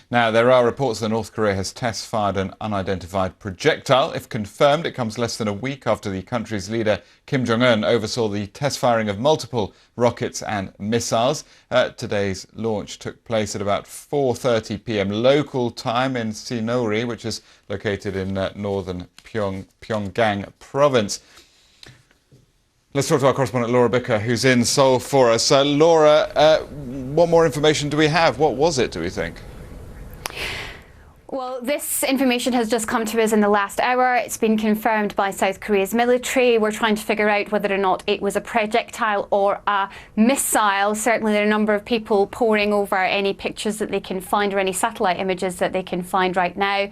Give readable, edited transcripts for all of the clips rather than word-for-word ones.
Now, there are reports that North Korea has test-fired an unidentified projectile. If confirmed, it comes less than a week after the country's leader, Kim Jong-un, oversaw the test firing of multiple rockets and missiles. Today's launch took place at about 4:30 p.m. local time in Sinori, which is located in northern Pyongyang province. Let's talk to our correspondent Laura Bicker, who's in Seoul for us. Laura, what more information do we have? What was it, do we think? Well, this information has just come to us in the last hour. It's been confirmed by South Korea's military. We're trying to figure out whether or not it was a projectile or a missile. Certainly there are a number of people poring over any pictures that they can find or any satellite images that they can find right now.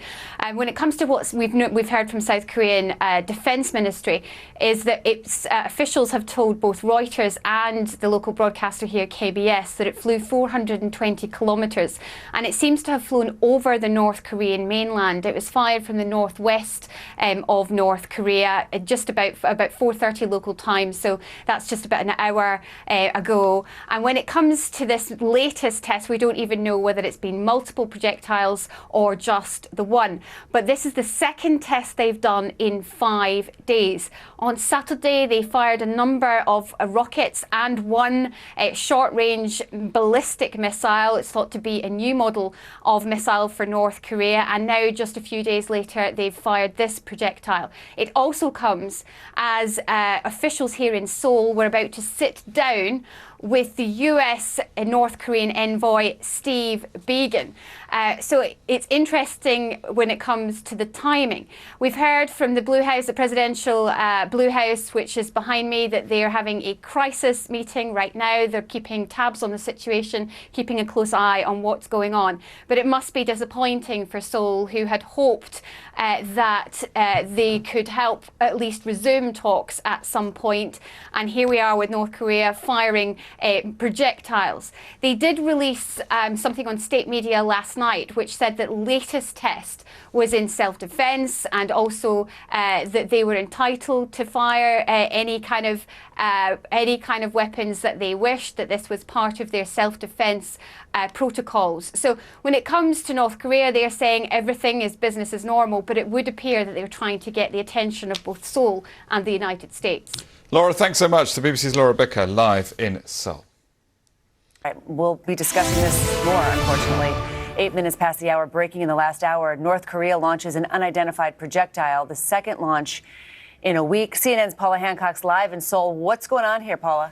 When it comes to what we've heard from South Korean Defence Ministry is that its officials have told both Reuters and the local broadcaster here, KBS, that it flew 420 kilometres and it seems to have flown over the North Korean mainland. It was fired from the northwest of North Korea at just about 4:30 local time, so that's just about an hour ago. And when it comes to this latest test, we don't even know whether it's been multiple projectiles or just the one. But this is the second test they've done in 5 days. On Saturday, they fired a number of rockets and one short-range ballistic missile. It's thought to be a new model of missile for North Korea. And now, just a few days later, they've fired this projectile. It also comes as officials here in Seoul were about to sit down with the US North Korean envoy Steve Biegun. So it's interesting when it comes to the timing. We've heard from the Blue House, the presidential Blue House, which is behind me, that they are having a crisis meeting right now. They're keeping tabs on the situation, keeping a close eye on what's going on. But it must be disappointing for Seoul, who had hoped that they could help at least resume talks at some point. And here we are with North Korea firing projectiles. They did release something on state media last night which said that latest test was in self-defense, and also that they were entitled to fire any kind of weapons that they wished, that this was part of their self-defense protocols. So when it comes to North Korea, they're saying everything is business as normal, but it would appear that they're trying to get the attention of both Seoul and the United States. Laura, thanks so much. The BBC's Laura Bicker, live in Seoul. We'll be discussing this more, unfortunately. 8 minutes past the hour, breaking in the last hour. North Korea launches an unidentified projectile, the second launch in a week. CNN's Paula Hancock's live in Seoul. What's going on here, Paula?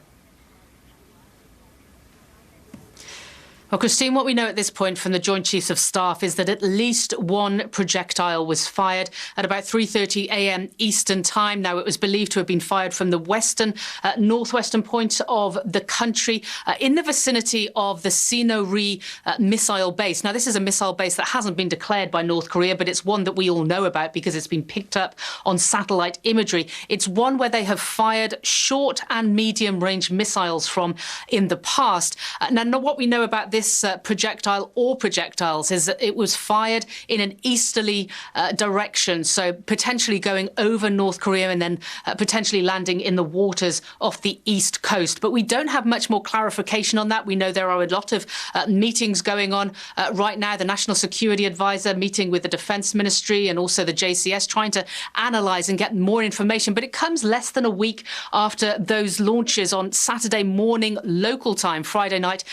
Well, Christine, what we know at this point from the Joint Chiefs of Staff is that at least one projectile was fired at about 3:30 a.m. Eastern time. Now, it was believed to have been fired from the northwestern point of the country in the vicinity of the Sinori missile base. Now, this is a missile base that hasn't been declared by North Korea, but it's one that we all know about because it's been picked up on satellite imagery. It's one where they have fired short and medium range missiles from in the past. Now, what we know about this projectile or projectiles is that it was fired in an easterly direction, so potentially going over North Korea and then potentially landing in the waters off the east coast. But we don't have much more clarification on that. We know there are a lot of meetings going on right now. The National Security Advisor meeting with the Defence Ministry and also the JCS, trying to analyse and get more information. But it comes less than a week after those launches on Saturday morning local time, Friday night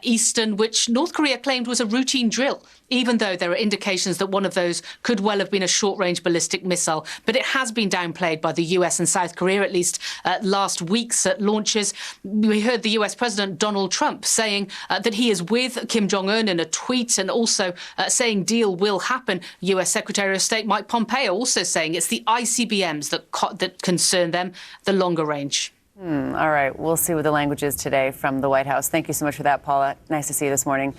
Eastern, which North Korea claimed was a routine drill, even though there are indications that one of those could well have been a short-range ballistic missile. But it has been downplayed by the US and South Korea, at least last week's launches. We heard the US President Donald Trump saying that he is with Kim Jong-un in a tweet, and also saying deal will happen. US Secretary of State Mike Pompeo also saying it's the ICBMs that concern them, the longer range. All right. We'll see what the language is today from the White House. Thank you so much for that, Paula. Nice to see you this morning.